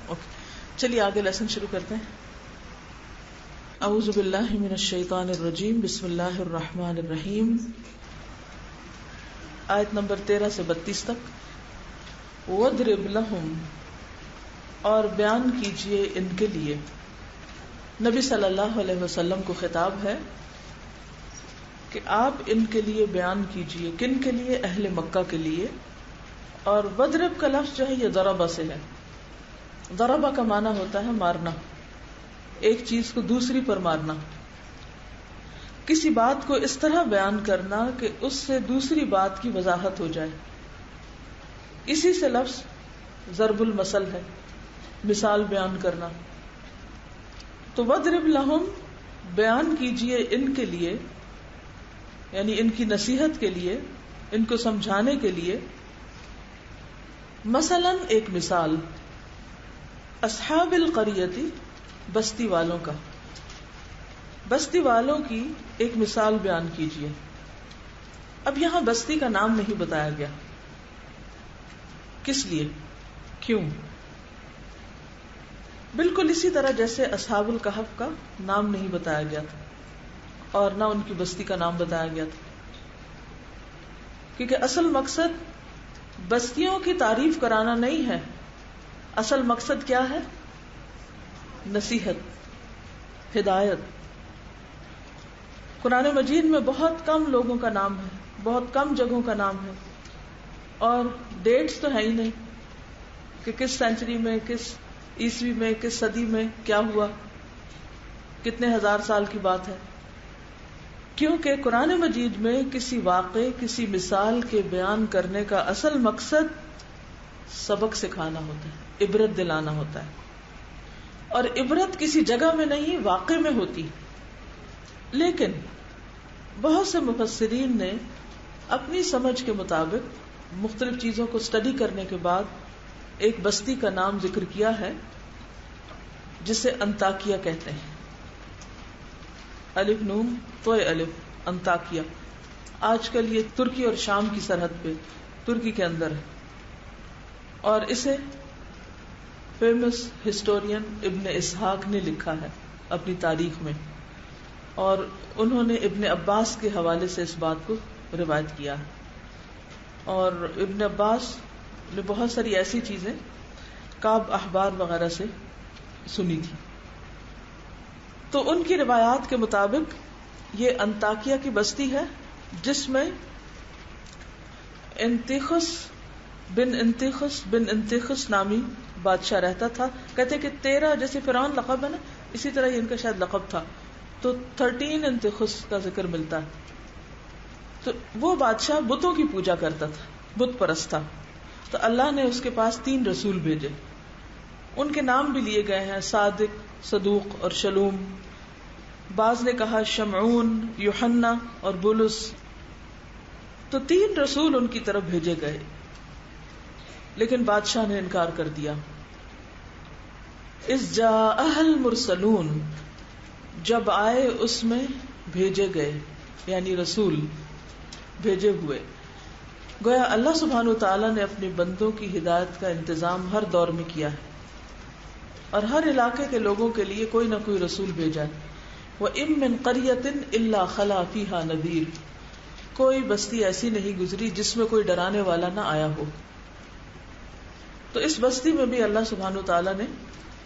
Okay چلیے آگے lesson شروع کرتے ہیں. اعوذ باللہ من الشیطان الرجیم بسم اللہ الرحمن الرحیم. آیت نمبر 13 سے 32 تک. وَاضْرِبْ لَهُمْ اور بیان کیجئے ان کے لیے. نبی صلی اللہ علیہ وسلم کو خطاب ہے کہ آپ ان کے لیے بیان کیجئے. کن کے لیے؟ اہل مکہ کے لیے. اور وَاضْرِب کا لفظ جو ہے یہ ضربہ سے ہے. ضربہ کا معنی ہوتا ہے مارنا، ایک چیز کو دوسری پر مارنا، کسی بات کو اس طرح بیان کرنا کہ اس سے دوسری بات کی وضاحت ہو جائے. اسی سے لفظ ضرب المثل ہے، مثال بیان کرنا. تو وَاضْرِبْ لَهُمْ بیان کیجئے ان کے لیے، یعنی ان کی نصیحت کے لیے، ان کو سمجھانے کے لیے. مثلاً ایک مثال، اصحاب القریۃ بستی والوں کا، بستی والوں کی ایک مثال بیان کیجیے. اب یہاں بستی کا نام نہیں بتایا گیا. کس لیے؟ کیوں؟ بالکل اسی طرح جیسے اصحاب الکہف کا نام نہیں بتایا گیا تھا اور نہ ان کی بستی کا نام بتایا گیا تھا، کیونکہ اصل مقصد بستیوں کی تعریف کرانا نہیں ہے. اصل مقصد کیا ہے؟ نصیحت، ہدایت. قرآن مجید میں بہت کم لوگوں کا نام ہے، بہت کم جگہوں کا نام ہے، اور ڈیٹس تو ہے ہی نہیں کہ کس سینچری میں، کس عیسوی میں، کس صدی میں کیا ہوا، کتنے ہزار سال کی بات ہے. کیونکہ قرآن مجید میں کسی واقعے، کسی مثال کے بیان کرنے کا اصل مقصد سبق سکھانا ہوتا ہے، عبرت دلانا ہوتا ہے. اور عبرت کسی جگہ میں نہیں، واقع میں ہوتی. لیکن بہت سے مفسرین نے اپنی سمجھ کے مطابق مختلف چیزوں کو اسٹڈی کرنے کے بعد ایک بستی کا نام ذکر کیا ہے جسے انطاکیہ کہتے ہیں. الف نون تو الف، انطاکیہ. آج کل یہ ترکی اور شام کی سرحد پہ، ترکی کے اندر ہے. اور اسے فیمس ہسٹورین ابن اسحاق نے لکھا ہے اپنی تاریخ میں، اور انہوں نے ابن عباس کے حوالے سے اس بات کو روایت کیا ہے. اور ابن عباس نے بہت ساری ایسی چیزیں کعب احبار وغیرہ سے سنی تھی. تو ان کی روایات کے مطابق یہ انطاکیہ کی بستی ہے جس میں انتیخس بن انتیخس نامی بادشاہ رہتا تھا. کہتے کہ 13 جیسے فرعون لقب ہے نا، اسی طرح یہ ان کا شاید لقب تھا، تو 13 انتیخس کا ذکر ملتا ہے. تو وہ بادشاہ بتوں کی پوجا کرتا تھا، بت پرست تھا. تو اللہ نے اس کے پاس 3 رسول بھیجے. ان کے نام بھی لیے گئے ہیں، صادق، صدوق اور شلوم. بعض نے کہا شمعون، یوحنا اور بولس. تو 3 رسول ان کی طرف بھیجے گئے، لیکن بادشاہ نے انکار کر دیا. اذ جاءها المرسلون، جب آئے اس میں بھیجے گئے، یعنی رسول بھیجے ہوئے. گویا اللہ سبحانہ وتعالی نے اپنے بندوں کی ہدایت کا انتظام ہر دور میں کیا ہے، اور ہر علاقے کے لوگوں کے لیے کوئی نہ کوئی رسول بھیجا ہے. وَإِن مِّن قَرْيَةٍ إِلَّا خَلَا فِيهَا نَذِيرٌ، کوئی بستی ایسی نہیں گزری جس میں کوئی ڈرانے والا نہ آیا ہو. تو اس بستی میں بھی اللہ سبحانہ وتعالی نے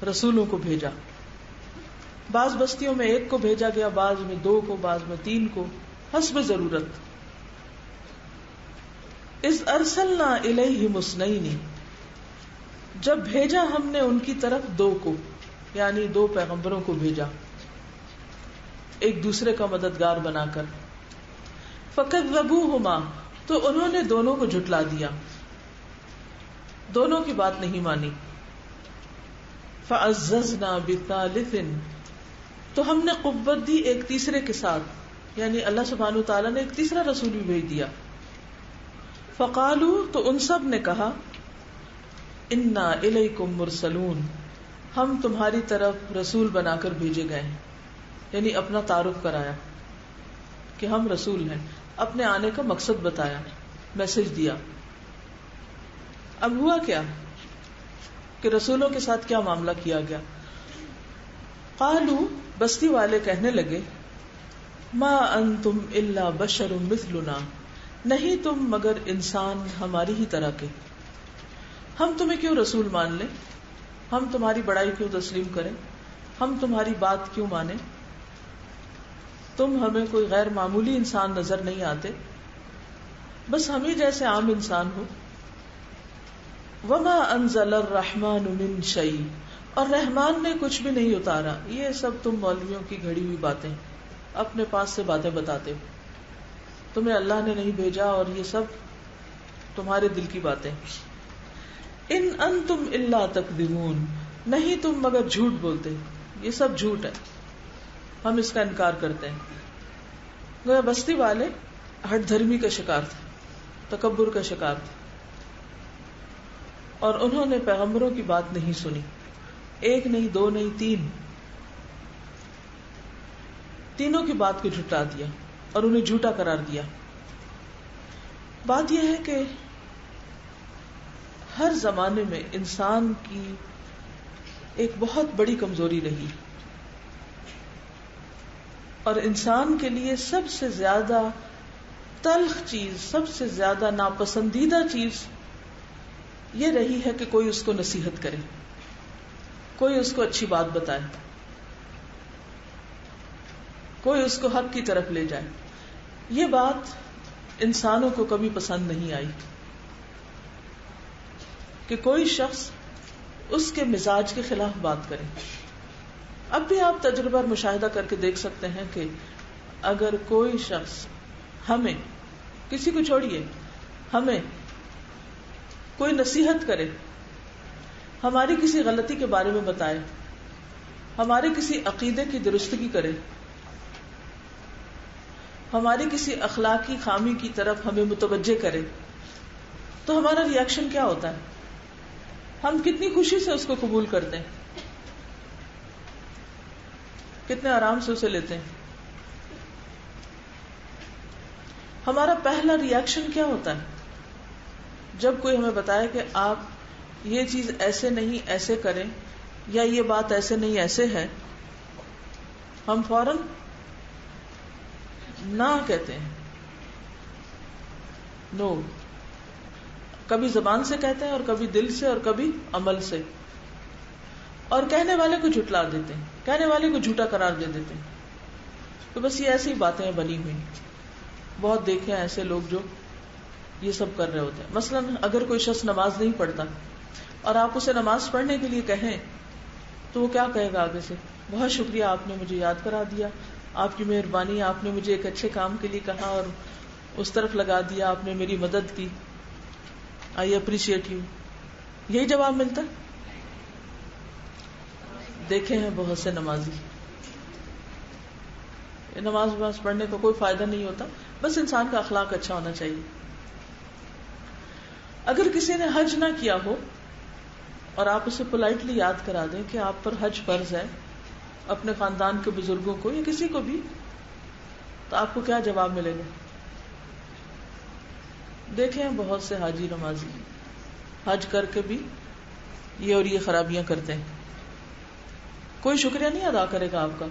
رسولوں کو بھیجا. بعض بستیوں میں 1 کو بھیجا گیا، بعض میں 2 کو، بعض میں 3 کو، حسب ضرورت. اذ ارسلنا الیہم اثنین، جب بھیجا ہم نے ان کی طرف 2 کو، یعنی 2 پیغمبروں کو بھیجا ایک دوسرے کا مددگار بنا کر. فکذبوہما، تو انہوں نے دونوں کو جھٹلا دیا، دونوں کی بات نہیں مانی. فعززنا بثالث، تو ہم نے قوت دی ایک تیسرے کے ساتھ، یعنی اللہ سبحانہ وتعالی نے ایک تیسرا رسول بھی بھیج دیا. فقالوا، تو ان سب نے کہا، انا الیکم مرسلون، ہم تمہاری طرف رسول بنا کر بھیجے گئے ہیں. یعنی اپنا تعارف کرایا کہ ہم رسول ہیں، اپنے آنے کا مقصد بتایا، میسج دیا. اب ہوا کیا کہ رسولوں کے ساتھ کیا معاملہ کیا گیا. قالو بستی والے کہنے لگے ما انتم الا بشر مثلنا، نہیں تم مگر انسان ہماری ہی طرح کے. ہم تمہیں کیوں رسول مان لیں؟ ہم تمہاری بڑائی کیوں تسلیم کریں؟ ہم تمہاری بات کیوں مانیں؟ تم ہمیں کوئی غیر معمولی انسان نظر نہیں آتے، بس ہم ہی جیسے عام انسان ہو. وما انزل الرحمن من شیء، اور رحمان نے کچھ بھی نہیں اتارا. یہ سب تم مولویوں کی گھڑی ہوئی باتیں، اپنے پاس سے باتیں بتاتے ہو. تمہیں اللہ نے نہیں بھیجا اور یہ سب تمہارے دل کی باتیں. ان انتم الا تکذبون، نہیں تم مگر جھوٹ بولتے. یہ سب جھوٹ ہے، ہم اس کا انکار کرتے ہیں. گویا بستی والے ہٹ دھرمی کا شکار تھے، تکبر کا شکار تھے، اور انہوں نے پیغمبروں کی بات نہیں سنی. ایک نہیں، دو نہیں، تینوں کی بات کو جھٹلا دیا اور انہیں جھوٹا قرار دیا. بات یہ ہے کہ ہر زمانے میں انسان کی ایک بہت بڑی کمزوری رہی، اور انسان کے لیے سب سے زیادہ تلخ چیز، سب سے زیادہ ناپسندیدہ چیز یہ رہی ہے کہ کوئی اس کو نصیحت کرے، کوئی اس کو اچھی بات بتائے، کوئی اس کو حق کی طرف لے جائے. یہ بات انسانوں کو کبھی پسند نہیں آئی کہ کوئی شخص اس کے مزاج کے خلاف بات کرے. اب بھی آپ تجربہ اور مشاہدہ کر کے دیکھ سکتے ہیں کہ اگر کوئی شخص ہمیں، کسی کو چھوڑیے، ہمیں کوئی نصیحت کرے، ہماری کسی غلطی کے بارے میں بتائے، ہمارے کسی عقیدے کی درستگی کرے، ہماری کسی اخلاقی خامی کی طرف ہمیں متوجہ کرے، تو ہمارا ری ایکشن کیا ہوتا ہے؟ ہم کتنی خوشی سے اس کو قبول کرتے ہیں، کتنے آرام سے اسے لیتے ہیں. ہمارا پہلا ری ایکشن کیا ہوتا ہے جب کوئی ہمیں بتائے کہ آپ یہ چیز ایسے نہیں ایسے کریں، یا یہ بات ایسے نہیں ایسے ہے؟ ہم فوراً نہ کہتے ہیں، نو. کبھی زبان سے کہتے ہیں اور کبھی دل سے اور کبھی عمل سے، اور کہنے والے کو جھٹلا دیتے ہیں، کہنے والے کو جھوٹا قرار دے دیتے ہیں. تو بس یہ ایسی باتیں بنی ہوئی. بہت دیکھے ہیں ایسے لوگ جو یہ سب کر رہے ہوتے ہیں. مثلا اگر کوئی شخص نماز نہیں پڑھتا اور آپ اسے نماز پڑھنے کے لیے کہیں تو وہ کیا کہے گا آگے سے؟ بہت شکریہ، آپ نے مجھے یاد کرا دیا، آپ کی مہربانی، آپ نے مجھے ایک اچھے کام کے لیے کہا اور اس طرف لگا دیا، آپ نے میری مدد کی، آئی اپریشیٹ یو. یہی جواب ملتا. دیکھے ہیں بہت سے نمازی، نماز پڑھنے کا کوئی فائدہ نہیں ہوتا، بس انسان کا اخلاق اچھا ہونا چاہیے. اگر کسی نے حج نہ کیا ہو اور آپ اسے پولائٹلی یاد کرا دیں کہ آپ پر حج فرض ہے، اپنے خاندان کے بزرگوں کو یا کسی کو بھی، تو آپ کو کیا جواب ملے گا؟ دیکھیں بہت سے حاجی نمازی حج کر کے بھی یہ اور یہ خرابیاں کرتے ہیں. کوئی شکریہ نہیں ادا کرے گا آپ کا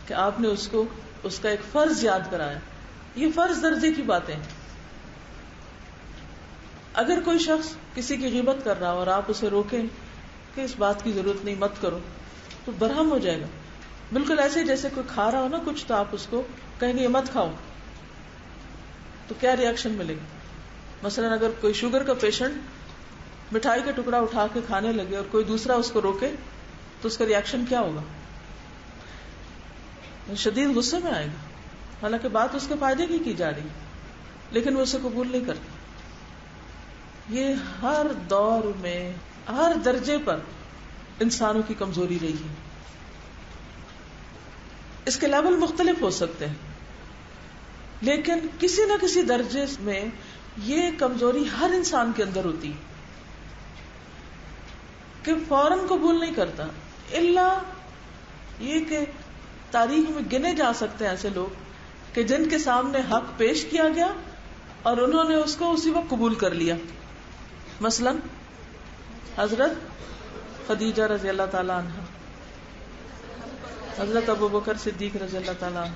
کہ آپ نے اس کو اس کا ایک فرض یاد کرایا. یہ فرض درجے کی باتیں. اگر کوئی شخص کسی کی غیبت کر رہا اور آپ اسے روکیں کہ اس بات کی ضرورت نہیں، مت کرو، تو برہم ہو جائے گا. بالکل ایسے جیسے کوئی کھا رہا ہو نا کچھ، تو آپ اس کو کہیں گے یہ مت کھاؤ، تو کیا ری ایکشن ملے گا؟ مثلا اگر کوئی شوگر کا پیشنٹ مٹھائی کا ٹکڑا اٹھا کے کھانے لگے اور کوئی دوسرا اس کو روکے تو اس کا ری ایکشن کیا ہوگا؟ شدید غصے میں آئے گا، حالانکہ بات اس کے فائدے کی جا رہی، لیکن وہ اسے قبول نہیں کرتا. یہ ہر دور میں ہر درجے پر انسانوں کی کمزوری رہی ہے. اس کے لیول مختلف ہو سکتے ہیں، لیکن کسی نہ کسی درجے میں یہ کمزوری ہر انسان کے اندر ہوتی ہے کہ فوراً قبول نہیں کرتا. الا یہ کہ تاریخ میں گنے جا سکتے ہیں ایسے لوگ کہ جن کے سامنے حق پیش کیا گیا اور انہوں نے اس کو اسی وقت قبول کر لیا. مثلا حضرت خدیجہ رضی اللہ تعالیٰ عنہ، حضرت ابو بکر صدیق رضی اللہ تعالیٰ عنہ،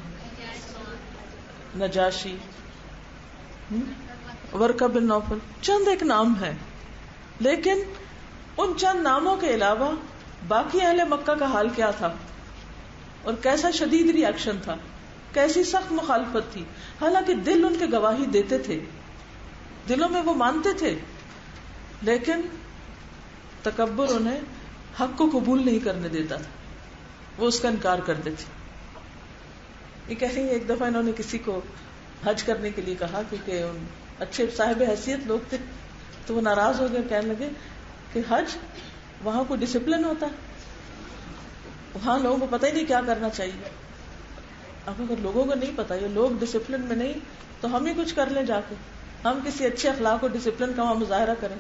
نجاشی، ورقہ بن نوفل، چند ایک نام ہے. لیکن ان چند ناموں کے علاوہ باقی اہل مکہ کا حال کیا تھا اور کیسا شدید ری ایکشن تھا، کیسی سخت مخالفت تھی. حالانکہ دل ان کے گواہی دیتے تھے، دلوں میں وہ مانتے تھے، لیکن تکبر انہیں حق کو قبول نہیں کرنے دیتا تھا، وہ اس کا انکار کرتے تھے. یہ کہیں ایک دفعہ انہوں نے کسی کو حج کرنے کے لیے کہا، کیونکہ اچھے صاحب حیثیت لوگ تھے، تو وہ ناراض ہو گئے، کہنے لگے کہ حج وہاں کوئی ڈسپلن ہوتا ہے، وہاں لوگوں کو پتہ ہی نہیں کیا کرنا چاہیے. اب اگر لوگوں کو نہیں پتا، یہ لوگ ڈسپلن میں نہیں، تو ہم ہی کچھ کر لیں جا کے، ہم کسی اچھے اخلاق و ڈسپلن کا وہاں مظاہرہ کریں.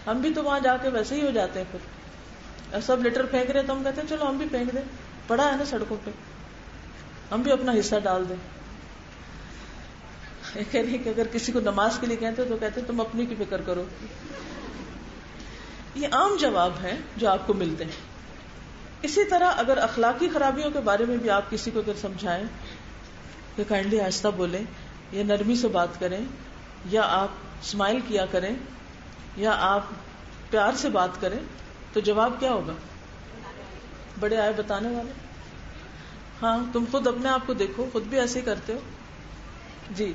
ہم بھی تو وہاں جا کے ویسے ہی ہو جاتے ہیں. پھر سب لیٹر پھینک رہے تو ہم کہتے ہیں چلو ہم بھی پھینک دیں، پڑا ہے نا سڑکوں پہ، ہم بھی اپنا حصہ ڈال دیں. نہیں کہ اگر کسی کو نماز کے لیے کہتے تو کہتے تم اپنی کی فکر کرو. یہ عام جواب ہیں جو آپ کو ملتے ہیں. اسی طرح اگر اخلاقی خرابیوں کے بارے میں بھی آپ کسی کو اگر سمجھائیں کہ کائنڈلی آہستہ بولیں یا نرمی سے بات کریں یا آپ اسمائل کیا کریں یا آپ پیار سے بات کریں، تو جواب کیا ہوگا؟ بڑے آئے بتانے والے. ہاں تم خود اپنے آپ کو دیکھو، خود بھی ایسے ہی کرتے ہو. جی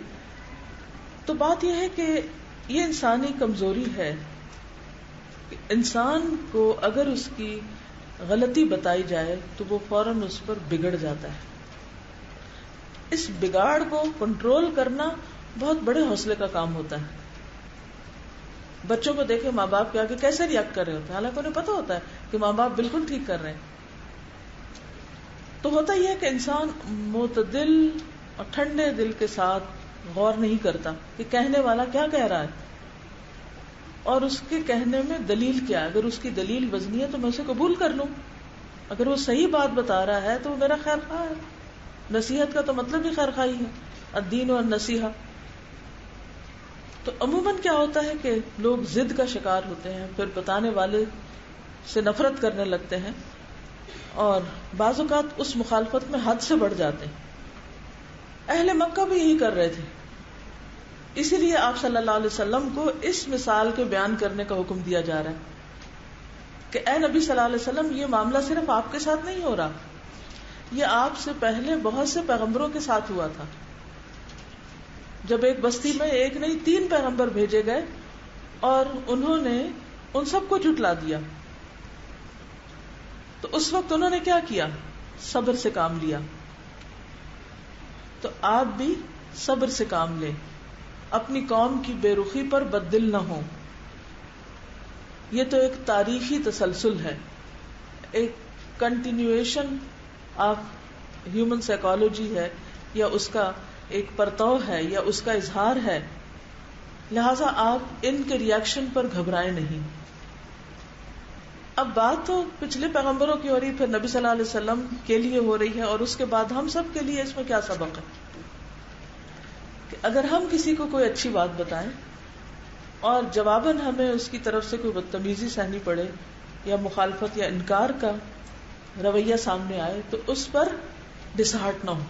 تو بات یہ ہے کہ یہ انسانی کمزوری ہے. انسان کو اگر اس کی غلطی بتائی جائے تو وہ فوراً اس پر بگڑ جاتا ہے. اس بگاڑ کو کنٹرول کرنا بہت بڑے حوصلے کا کام ہوتا ہے. بچوں کو دیکھیں ماں باپ کے آگے کیسے ریئیکٹ کر رہے ہوتے ہیں، حالانکہ انہیں پتا ہوتا ہے کہ ماں باپ بالکل ٹھیک کر رہے ہیں. تو ہوتا یہ ہے کہ انسان معتدل اور ٹھنڈے دل کے ساتھ غور نہیں کرتا کہ کہنے والا کیا کہہ رہا ہے اور اس کے کہنے میں دلیل کیا ہے. اگر اس کی دلیل وزنی ہے تو میں اسے قبول کر لوں، اگر وہ صحیح بات بتا رہا ہے تو وہ میرا خیر خواہ ہے. نصیحت کا تو مطلب ہی خیر خواہی ہے، الدین والنصیحہ. تو عموماً کیا ہوتا ہے کہ لوگ ضد کا شکار ہوتے ہیں، پھر بتانے والے سے نفرت کرنے لگتے ہیں اور بعض اوقات اس مخالفت میں حد سے بڑھ جاتے ہیں. اہل مکہ بھی یہی کر رہے تھے. اسی لیے آپ صلی اللہ علیہ وسلم کو اس مثال کے بیان کرنے کا حکم دیا جا رہا ہے کہ اے نبی صلی اللہ علیہ وسلم، یہ معاملہ صرف آپ کے ساتھ نہیں ہو رہا، یہ آپ سے پہلے بہت سے پیغمبروں کے ساتھ ہوا تھا. جب ایک بستی میں ایک نہیں 3 پیغمبر بھیجے گئے اور انہوں نے ان سب کو جھٹلا دیا، تو اس وقت انہوں نے کیا کیا؟ صبر سے کام لیا. تو آپ بھی صبر سے کام لیں، اپنی قوم کی بے رخی پر بددل نہ ہوں. یہ تو ایک تاریخی تسلسل ہے، ایک کنٹینیویشن آف ہیومن سائیکالوجی ہے، یا اس کا ایک پرتو ہے، یا اس کا اظہار ہے. لہذا آپ ان کے ریئیکشن پر گھبرائیں نہیں. اب بات تو پچھلے پیغمبروں کی ہو رہی، پھر نبی صلی اللہ علیہ وسلم کے لیے ہو رہی ہے، اور اس کے بعد ہم سب کے لیے اس میں کیا سبق ہے کہ اگر ہم کسی کو کوئی اچھی بات بتائیں اور جواباً ہمیں اس کی طرف سے کوئی بدتمیزی سہنی پڑے یا مخالفت یا انکار کا رویہ سامنے آئے، تو اس پر ڈس ہارٹ نہ ہو،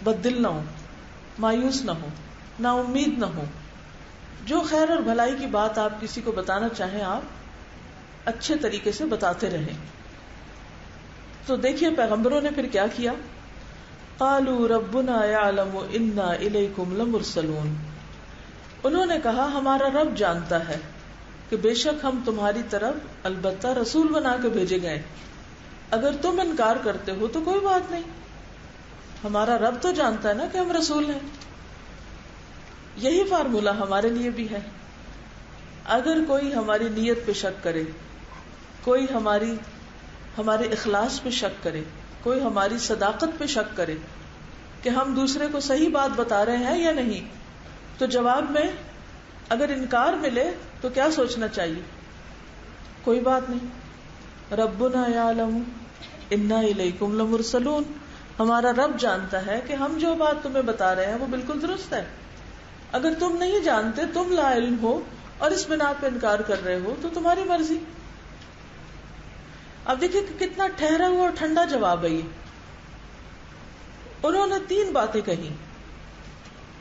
بددل نہ ہو، مایوس نہ ہو، نا امید نہ ہو. جو خیر اور بھلائی کی بات آپ کسی کو بتانا چاہیں، آپ اچھے طریقے سے بتاتے رہیں. تو دیکھیے پیغمبروں نے پھر کیا کیا. قالوا ربنا يعلم انا الیکم لمرسلون. انہوں نے کہا ہمارا رب جانتا ہے کہ بے شک ہم تمہاری طرف البتہ رسول بنا کے بھیجے گئے. اگر تم انکار کرتے ہو تو کوئی بات نہیں، ہمارا رب تو جانتا ہے نا کہ ہم رسول ہیں. یہی فارمولہ ہمارے لیے بھی ہے. اگر کوئی ہماری نیت پہ شک کرے، کوئی ہمارے اخلاص پہ شک کرے، کوئی ہماری صداقت پہ شک کرے کہ ہم دوسرے کو صحیح بات بتا رہے ہیں یا نہیں، تو جواب میں اگر انکار ملے تو کیا سوچنا چاہیے؟ کوئی بات نہیں، ربنا یعلم انا الیکم لمرسلون. ہمارا رب جانتا ہے کہ ہم جو بات تمہیں بتا رہے ہیں وہ بالکل درست ہے. اگر تم نہیں جانتے، تم لا علم ہو اور اس بنا پہ انکار کر رہے ہو تو تمہاری مرضی. اب دیکھیں کہ کتنا ٹھہرا ہوا اور ٹھنڈا جواب ہے یہ. انہوں نے 3 باتیں کہی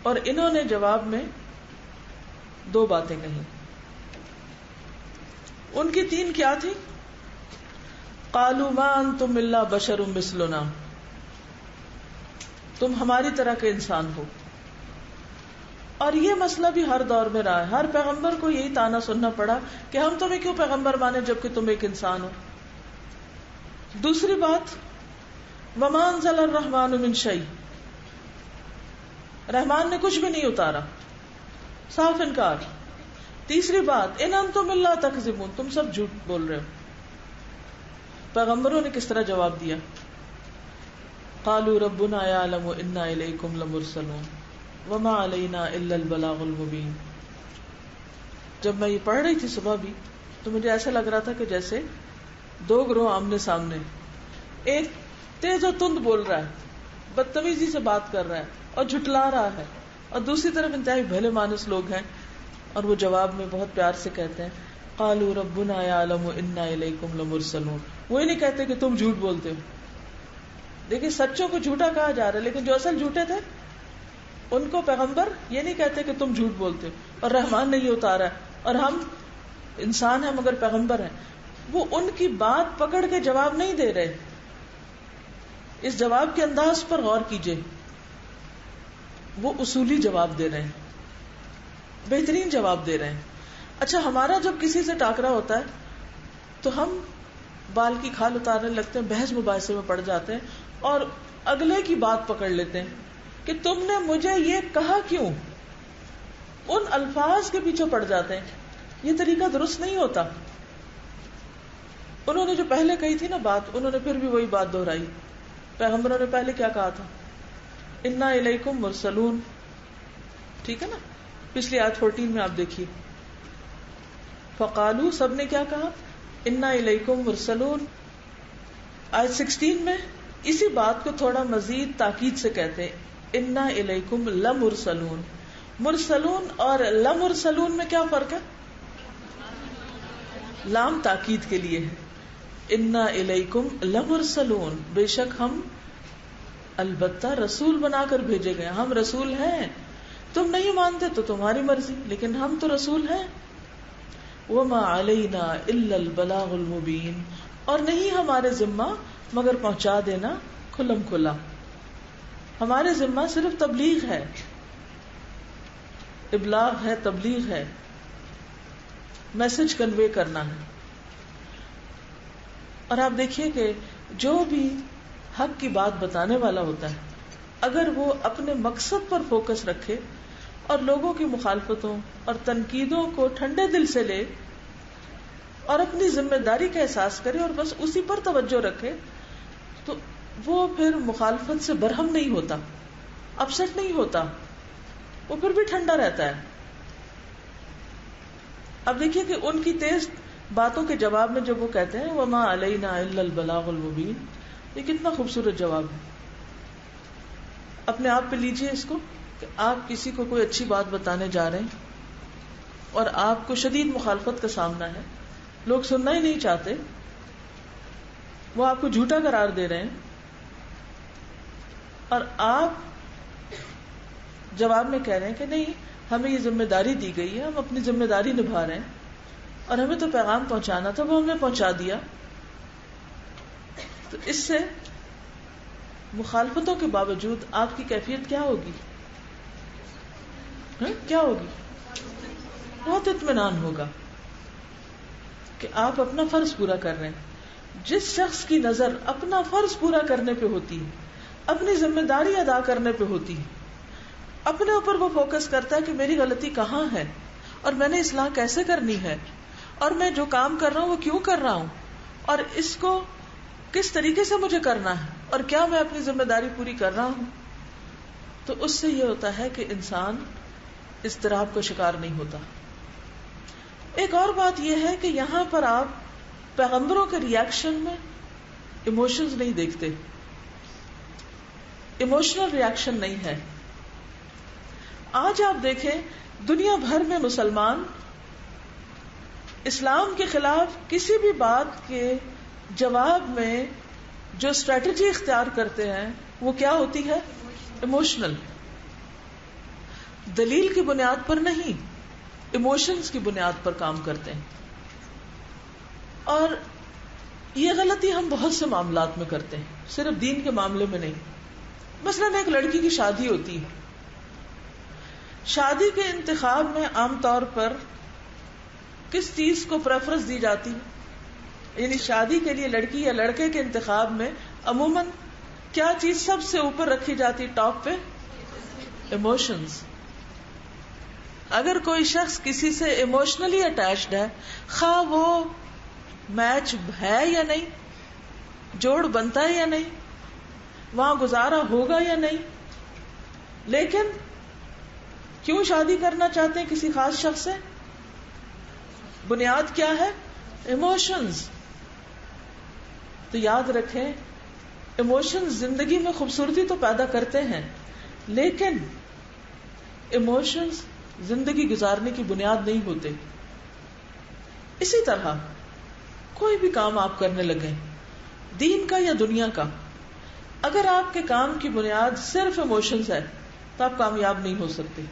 اور انہوں نے جواب میں 2 باتیں کہی. ان کی 3 کیا تھی؟ قالوا ما انتم الا بشر مثلنا، تم ہماری طرح کے انسان ہو. اور یہ مسئلہ بھی ہر دور میں رہا ہے، ہر پیغمبر کو یہی طعنہ سننا پڑا کہ ہم تمہیں کیوں پیغمبر مانے جبکہ تم ایک انسان ہو. دوسری بات وما انزل الرحمن من شیء، رحمان نے کچھ بھی نہیں اتارا، صاف انکار. تیسری بات ان انتم الا تکذبون، تم سب جھوٹ بول رہے ہو. پیغمبروں نے کس طرح جواب دیا؟ قالوا ربنا يعلم انا الیکم لمرسلون وما علینا الا البلاغ المبین. جب میں یہ پڑھ رہی تھی صبح بھی تو مجھے ایسا لگ رہا تھا کہ جیسے 2 گروہ آمنے سامنے، ایک تیز و تند بول رہا ہے، بدتمیزی سے بات کر رہا ہے اور جھٹلا رہا ہے، اور دوسری طرف انتہائی بھلے مانس لوگ ہیں اور وہ جواب میں بہت پیار سے کہتے ہیں قالوا ربنا يعلم انا الیکم لمرسلون. وہی نہیں کہتے کہ تم جھوٹ بولتے ہو. دیکھیں سچوں کو جھوٹا کہا جا رہا ہے، لیکن جو اصل جھوٹے تھے ان کو پیغمبر یہ نہیں کہتے کہ تم جھوٹ بولتے ہو اور رحمان نے یہ اتارا ہے اور ہم انسان ہیں مگر پیغمبر ہیں. وہ ان کی بات پکڑ کے جواب نہیں دے رہے. اس جواب کے انداز پر غور کیجئے، وہ اصولی جواب دے رہے ہیں، بہترین جواب دے رہے ہیں. اچھا ہمارا جب کسی سے ٹاکرا ہوتا ہے تو ہم بال کی کھال اتارنے لگتے ہیں، بحث مباحثے میں پڑ جاتے ہیں اور اگلے کی بات پکڑ لیتے ہیں کہ تم نے مجھے یہ کہا کیوں، ان الفاظ کے پیچھے پڑ جاتے ہیں. یہ طریقہ درست نہیں ہوتا. انہوں نے جو پہلے کہی تھی نا بات، انہوں نے پھر بھی وہی بات دہرائی. پیغمبروں نے پہلے کیا کہا تھا؟ انا الیکم مرسلون، ٹھیک ہے نا. پچھلی آیت 14 میں آپ دیکھیے فقالو، سب نے کیا کہا؟ انا الیکم مرسلون. آیت 16 میں اسی بات کو تھوڑا مزید تاکید سے کہتے ہیں انا الیکم لمرسلون. مرسلون اور لمرسلون میں کیا فرق ہے؟ لام تاکید کے لیے ہے. انا الیکم لمرسلون، بے شک ہم البتہ رسول بنا کر بھیجے گئے، ہم رسول ہیں. تم نہیں مانتے تو تمہاری مرضی، لیکن ہم تو رسول ہیں. وما علینا الا البلاغ المبین، اور نہیں ہمارے ذمہ مگر پہنچا دینا کھلم کھلا. ہمارے ذمہ صرف تبلیغ ہے، ابلاغ ہے، تبلیغ ہے، میسج کنوے کرنا ہے. اور آپ دیکھیے کہ جو بھی حق کی بات بتانے والا ہوتا ہے اگر وہ اپنے مقصد پر فوکس رکھے اور لوگوں کی مخالفتوں اور تنقیدوں کو ٹھنڈے دل سے لے اور اپنی ذمہ داری کا احساس کرے اور بس اسی پر توجہ رکھے، تو وہ پھر مخالفت سے برہم نہیں ہوتا، اپسٹ نہیں ہوتا، وہ پھر بھی ٹھنڈا رہتا ہے. اب دیکھیے کہ ان کی تیز باتوں کے جواب میں جب وہ کہتے ہیں وما علینا الا البلاغ المبین، یہ کتنا خوبصورت جواب ہے. اپنے آپ پہ لیجئے اس کو کہ آپ کسی کو کوئی اچھی بات بتانے جا رہے ہیں اور آپ کو شدید مخالفت کا سامنا ہے، لوگ سننا ہی نہیں چاہتے، وہ آپ کو جھوٹا قرار دے رہے ہیں، اور آپ جواب میں کہہ رہے ہیں کہ نہیں ہمیں یہ ذمہ داری دی گئی ہے، ہم اپنی ذمہ داری نبھا رہے ہیں اور ہمیں تو پیغام پہنچانا تھا، وہ ہمیں پہنچا دیا. تو اس سے مخالفتوں کے باوجود آپ کی کیفیت کیا ہوگی؟ کیا ہوگی؟ بہت اطمینان ہوگا کہ آپ اپنا فرض پورا کر رہے ہیں. جس شخص کی نظر اپنا فرض پورا کرنے پہ ہوتی ہے، اپنی ذمہ داری ادا کرنے پہ ہوتی ہے، اپنے اوپر وہ فوکس کرتا ہے کہ میری غلطی کہاں ہے اور میں نے اصلاح کیسے کرنی ہے، اور میں جو کام کر رہا ہوں وہ کیوں کر رہا ہوں، اور اس کو کس طریقے سے مجھے کرنا ہے، اور کیا میں اپنی ذمہ داری پوری کر رہا ہوں، تو اس سے یہ ہوتا ہے کہ انسان اضطراب کا شکار نہیں ہوتا. ایک اور بات یہ ہے کہ یہاں پر آپ پیغمبروں کے ریاکشن میں ایموشنز نہیں دیکھتے، ایموشنل ریاکشن نہیں ہے. آج آپ دیکھیں دنیا بھر میں مسلمان اسلام کے خلاف کسی بھی بات کے جواب میں جو اسٹریٹجی اختیار کرتے ہیں وہ کیا ہوتی ہے؟ ایموشنل. دلیل کی بنیاد پر نہیں، ایموشنز کی بنیاد پر کام کرتے ہیں. اور یہ غلطی ہم بہت سے معاملات میں کرتے ہیں، صرف دین کے معاملے میں نہیں. مثلاً ایک لڑکی کی شادی ہوتی ہے، شادی کے انتخاب میں عام طور پر کس چیز کو پریفرنس دی جاتی ہے؟ یعنی شادی کے لیے لڑکی یا لڑکے کے انتخاب میں عموماً کیا چیز سب سے اوپر رکھی جاتی ٹاپ پہ؟ ایموشنز. اگر کوئی شخص کسی سے ایموشنلی اٹیچڈ ہے، خواہ وہ میچ ہے یا نہیں، جوڑ بنتا ہے یا نہیں، وہاں گزارا ہوگا یا نہیں، لیکن کیوں شادی کرنا چاہتے ہیں کسی خاص شخص سے؟ بنیاد کیا ہے؟ ایموشنز. تو یاد رکھیں ایموشنز زندگی میں خوبصورتی تو پیدا کرتے ہیں، لیکن ایموشنز زندگی گزارنے کی بنیاد نہیں ہوتے. اسی طرح کوئی بھی کام آپ کرنے لگے، دین کا یا دنیا کا، اگر آپ کے کام کی بنیاد صرف ایموشنز ہے تو آپ کامیاب نہیں ہو سکتے.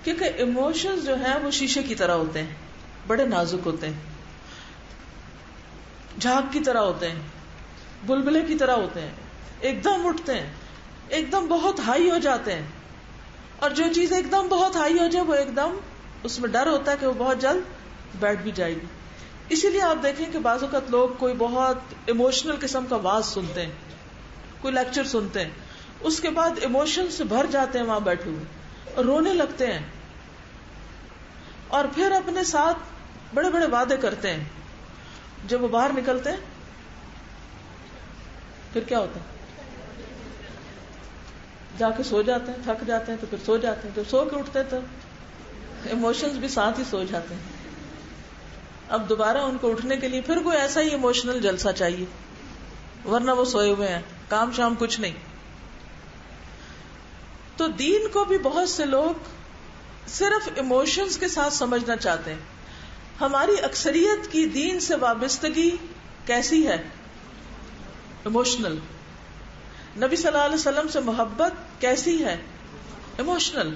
کیونکہ ایموشنز جو ہیں وہ شیشے کی طرح ہوتے ہیں، بڑے نازک ہوتے ہیں، جھاگ کی طرح ہوتے ہیں، بلبلے کی طرح ہوتے ہیں، ایک دم اٹھتے ہیں، ایک دم بہت ہائی ہو جاتے ہیں. اور جو چیز ایک دم بہت ہائی ہو جائے وہ ایک دم اس میں ڈر ہوتا ہے کہ وہ بہت جلد بیٹھ بھی جائے گی. اسی لیے آپ دیکھیں کہ بعض اوقات لوگ کوئی بہت ایموشنل قسم کا واز سنتے ہیں، کوئی لیکچر سنتے ہیں، اس کے بعد ایموشن سے بھر جاتے ہیں وہاں بیٹھے ہوئے اور رونے لگتے ہیں، اور پھر اپنے ساتھ بڑے بڑے وعدے کرتے ہیں. جب وہ باہر نکلتے ہیں پھر کیا ہوتا ہے؟ جا کے سو جاتے ہیں، تھک جاتے ہیں تو پھر سو جاتے ہیں، جب سو کے اٹھتے ہیں تو ایموشنز بھی ساتھ ہی سو جاتے ہیں. اب دوبارہ ان کو اٹھنے کے لیے پھر کوئی ایسا ہی ایموشنل جلسہ چاہیے، ورنہ وہ سوئے ہوئے ہیں، کام شام کچھ نہیں. تو دین کو بھی بہت سے لوگ صرف ایموشنز کے ساتھ سمجھنا چاہتے ہیں. ہماری اکثریت کی دین سے وابستگی کیسی ہے؟ ایموشنل. نبی صلی اللہ علیہ وسلم سے محبت کیسی ہے؟ ایموشنل.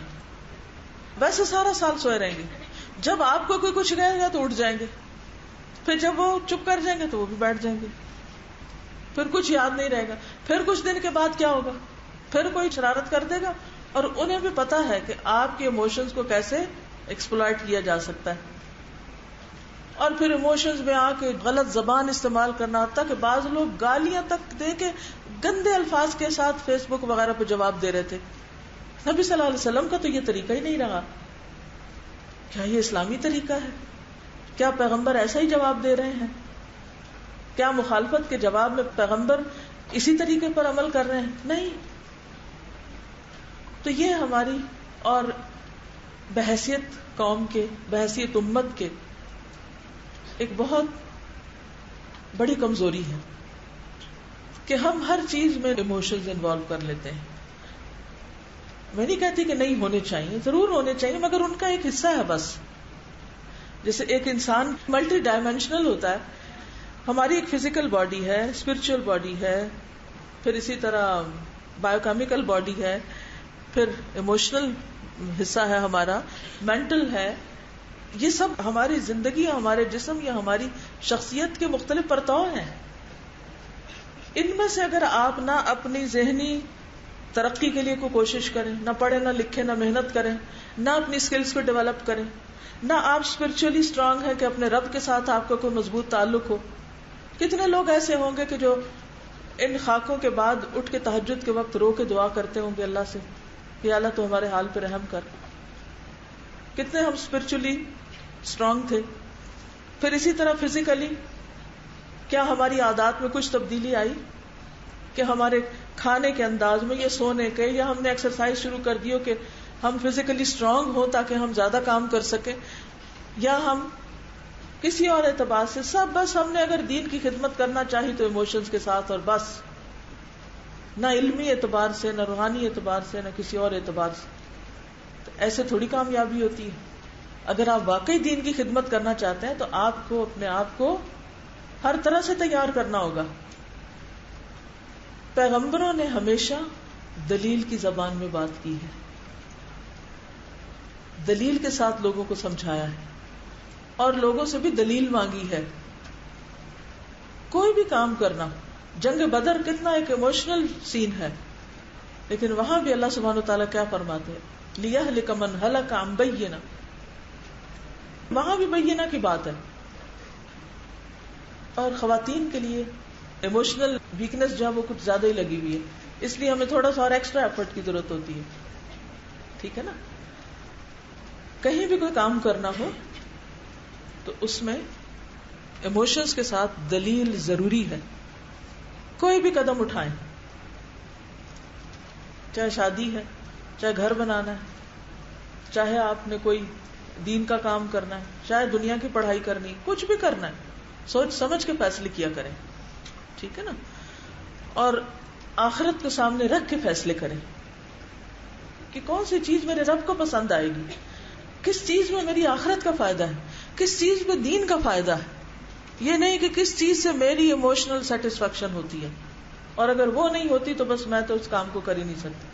ویسے سارا سال سوئے رہیں گے، جب آپ کو کوئی کچھ کہے گا تو اٹھ جائیں گے، پھر جب وہ چپ کر جائیں گے تو وہ بھی بیٹھ جائیں گے، پھر کچھ یاد نہیں رہے گا. پھر کچھ دن کے بعد کیا ہوگا؟ پھر کوئی شرارت کر دے گا، اور انہیں بھی پتا ہے کہ آپ کے ایموشنز کو کیسے ایکسپلائٹ کیا جا سکتا ہے. اور پھر ایموشنز میں آ کے غلط زبان استعمال کرنا، حتیٰ کہ بعض لوگ گالیاں تک دے کے گندے الفاظ کے ساتھ فیس بک وغیرہ پہ جواب دے رہے تھے. نبی صلی اللہ علیہ وسلم کا تو یہ طریقہ ہی نہیں رہا. کیا یہ اسلامی طریقہ ہے؟ کیا پیغمبر ایسا ہی جواب دے رہے ہیں؟ کیا مخالفت کے جواب میں پیغمبر اسی طریقے پر عمل کر رہے ہیں؟ نہیں. تو یہ ہماری اور بحیثیت قوم کے، بحیثیت امت کے ایک بہت بڑی کمزوری ہے کہ ہم ہر چیز میں ایموشنز انوالو کر لیتے ہیں. میں نہیں کہتی کہ نہیں ہونے چاہیے، ضرور ہونے چاہیے، مگر ان کا ایک حصہ ہے بس. جیسے ایک انسان ملٹی ڈائمینشنل ہوتا ہے، ہماری ایک فزیکل باڈی ہے، اسپرچل باڈی ہے، پھر اسی طرح بایو کیمیکل باڈی ہے، پھر ایموشنل حصہ ہے ہمارا، مینٹل ہے. یہ سب ہماری زندگی، ہمارے جسم یا ہماری شخصیت کے مختلف پرتو ہیں. ان میں سے اگر آپ نہ اپنی ذہنی ترقی کے لیے کوئی کوشش کریں، نہ پڑھیں، نہ لکھیں، نہ محنت کریں، نہ اپنی اسکلز کو ڈیولپ کریں، نہ آپ اسپرچولی اسٹرانگ ہیں کہ اپنے رب کے ساتھ آپ کا کوئی مضبوط تعلق ہو. کتنے لوگ ایسے ہوں گے کہ جو ان خاکوں کے بعد اٹھ کے تہجد کے وقت رو کے دعا کرتے ہوں گے اللہ سے کہ اللہ تو ہمارے حال پہ رحم کر. کتنے ہم اسپرچولی اسٹرانگ تھے. پھر اسی طرح فزیکلی کیا ہماری عادات میں کچھ تبدیلی آئی کہ ہمارے کھانے کے انداز میں یا سونے کے، یا ہم نے ایکسرسائز شروع کر دی ہو کہ ہم فزیکلی اسٹرانگ ہوں تاکہ ہم زیادہ کام کر سکیں، یا ہم کسی اور اعتبار سے سب بس ہم نے اگر دین کی خدمت کرنا چاہی تو ایموشنز کے ساتھ، اور بس نہ علمی اعتبار سے، نہ روحانی اعتبار سے، نہ کسی اور اعتبار سے. تو ایسے تھوڑی کامیابی ہوتی ہے. اگر آپ واقعی دین کی خدمت کرنا چاہتے ہیں تو آپ کو اپنے آپ کو ہر طرح سے تیار کرنا ہوگا. پیغمبروں نے ہمیشہ دلیل کی زبان میں بات کی ہے، دلیل کے ساتھ لوگوں کو سمجھایا ہے اور لوگوں سے بھی دلیل مانگی ہے. کوئی بھی کام کرنا، جنگ بدر کتنا ایک ایموشنل سین ہے، لیکن وہاں بھی اللہ سبحانہ وتعالیٰ کیا فرماتے ہیں؟ لِيَهْلِكَ مَنْ هَلَكَ عَنْ بَيِّنَةٍ، وہاں بھی بینہ کی بات ہے. اور خواتین کے لیے ایموشنل ویکنس جو ہے وہ کچھ زیادہ ہی لگی ہوئی ہے، اس لیے ہمیں تھوڑا سا اور ایکسٹرا ایفرٹ کی ضرورت ہوتی ہے. ٹھیک ہے نا؟ کہیں بھی کوئی کام کرنا ہو تو اس میں ایموشنز کے ساتھ دلیل ضروری ہے. کوئی بھی قدم اٹھائیں، چاہے شادی ہے، چاہے گھر بنانا ہے، چاہے آپ نے کوئی دین کا کام کرنا ہے، چاہے دنیا کی پڑھائی کرنی، کچھ بھی کرنا ہے، سوچ سمجھ کے فیصلے کیا کریں. ٹھیک ہے نا؟ اور آخرت کو سامنے رکھ کے فیصلے کریں کہ کون سی چیز میرے رب کو پسند آئے گی، کس چیز میں میری آخرت کا فائدہ ہے، کس چیز میں دین کا فائدہ ہے. یہ نہیں کہ کس چیز سے میری ایموشنل سیٹسفیکشن ہوتی ہے، اور اگر وہ نہیں ہوتی تو بس میں تو اس کام کو کر ہی نہیں سکتی.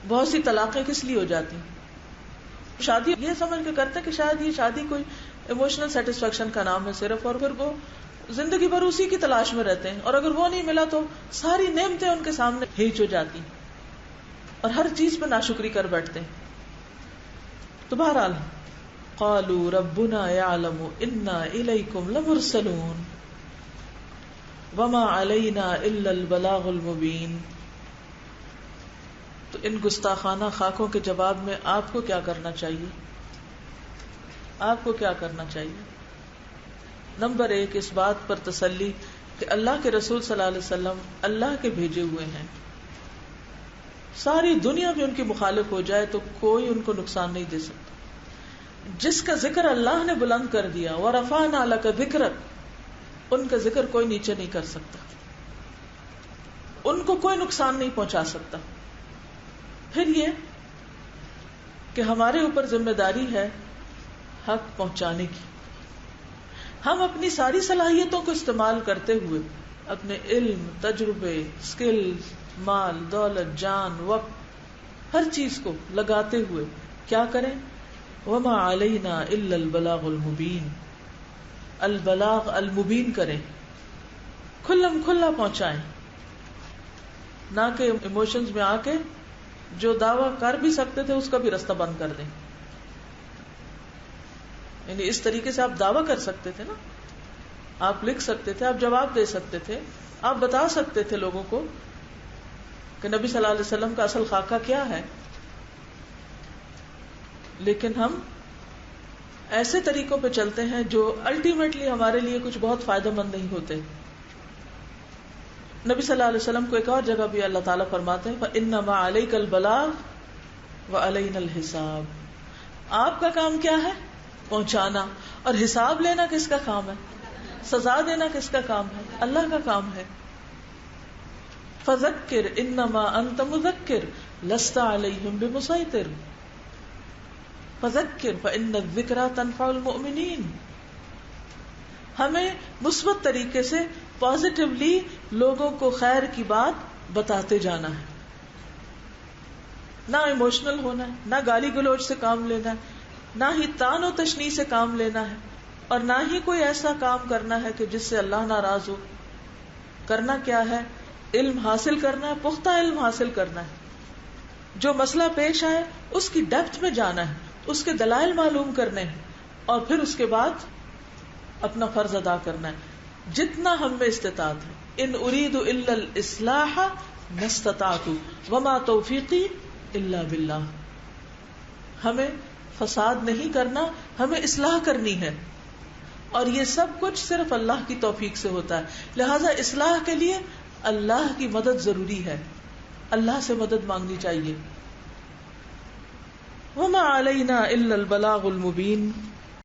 بہت سی طلاقیں کس لیے ہو جاتی ہیں؟ شادی یہ سمجھ کے کرتے کہ شاید یہ شادی کوئی ایموشنل سیٹسفیکشن کا نام ہے صرف، اور پھر وہ زندگی بھر اسی کی تلاش میں رہتے ہیں، اور اگر وہ نہیں ملا تو ساری نعمتیں ان کے سامنے ہیچ ہو جاتی اور ہر چیز پہ ناشکری کر بیٹھتے ہیں. تو بہرحال قالوا ربنا يعلم انا الیکم لمرسلون وما علینا الا البلاغ المبین. تو ان گستاخانہ خاکوں کے جواب میں آپ کو کیا کرنا چاہیے؟ آپ کو کیا کرنا چاہیے؟ نمبر 1، اس بات پر تسلی کہ اللہ کے رسول صلی اللہ علیہ وسلم اللہ کے بھیجے ہوئے ہیں. ساری دنیا بھی ان کی مخالف ہو جائے تو کوئی ان کو نقصان نہیں دے سکتا. جس کا ذکر اللہ نے بلند کر دیا، وَرَفَعْنَا لَكَ ذِكْرَكَ، ان کا ذکر کوئی نیچے نہیں کر سکتا، ان کو کوئی نقصان نہیں پہنچا سکتا. پھر یہ کہ ہمارے اوپر ذمہ داری ہے حق پہنچانے کی. ہم اپنی ساری صلاحیتوں کو استعمال کرتے ہوئے، اپنے علم، تجربے، سکلز، مال، دولت، جان، وقت، ہر چیز کو لگاتے ہوئے کیا کریں؟ وما علینا الا البلاغ المبین، البلاغ المبین کریں، کھلم کھلا پہنچائیں، نہ کہ ایموشنز میں آ کے جو دعویٰ کر بھی سکتے تھے اس کا بھی رستہ بند کر دیں. یعنی اس طریقے سے آپ دعویٰ کر سکتے تھے نا، آپ لکھ سکتے تھے، آپ جواب دے سکتے تھے، آپ بتا سکتے تھے لوگوں کو کہ نبی صلی اللہ علیہ وسلم کا اصل خاکہ کیا ہے. لیکن ہم ایسے طریقوں پہ چلتے ہیں جو الٹیمیٹلی ہمارے لیے کچھ بہت فائدہ مند نہیں ہوتے. نبی صلی اللہ علیہ وسلم کو ایک اور جگہ بھی اللہ تعالیٰ فرماتے ہیں فَإِنَّمَا عَلَيْكَ الْبَلَاغُ وَعَلَيْنَا الْحِسَابُ. آپ کا کام کیا ہے؟ پہنچانا. اور حساب لینا کس کا کام ہے؟ سزا دینا کس کا کام ہے؟ اللہ کا کام ہے. فَذَكِّرْ إِنَّمَا أَنْتَ مُذَكِّرْ لَسْتَ عَلَيْهِمْ بِمُسَيْطِرٍ فَذَكِّرْ فَإِنَّ الذِّكْرَى تَنْفَعُ الْمُؤْمِنِينَ. ہمیں مثبت طریقے سے پازیٹیولی لوگوں کو خیر کی بات بتاتے جانا ہے، نہ ایموشنل ہونا ہے، نہ گالی گلوچ سے کام لینا ہے، نہ ہی تان و تشنیع سے کام لینا ہے، اور نہ ہی کوئی ایسا کام کرنا ہے کہ جس سے اللہ ناراض ہو. کرنا کیا ہے؟ علم حاصل کرنا ہے، پختہ علم حاصل کرنا ہے. جو مسئلہ پیش آئے اس کی ڈیپتھ میں جانا ہے، اس کے دلائل معلوم کرنے ہیں، اور پھر اس کے بعد اپنا فرض ادا کرنا ہے جتنا ہم میں استطاعت ہے. ان اريد الا الاصلاح ما استطعت وما توفیقی الا باللہ. ہمیں فساد نہیں کرنا، ہمیں اصلاح کرنی ہے، اور یہ سب کچھ صرف اللہ کی توفیق سے ہوتا ہے. لہذا اصلاح کے لیے اللہ کی مدد ضروری ہے، اللہ سے مدد مانگنی چاہیے. وما علینا الا البلاغ المبین.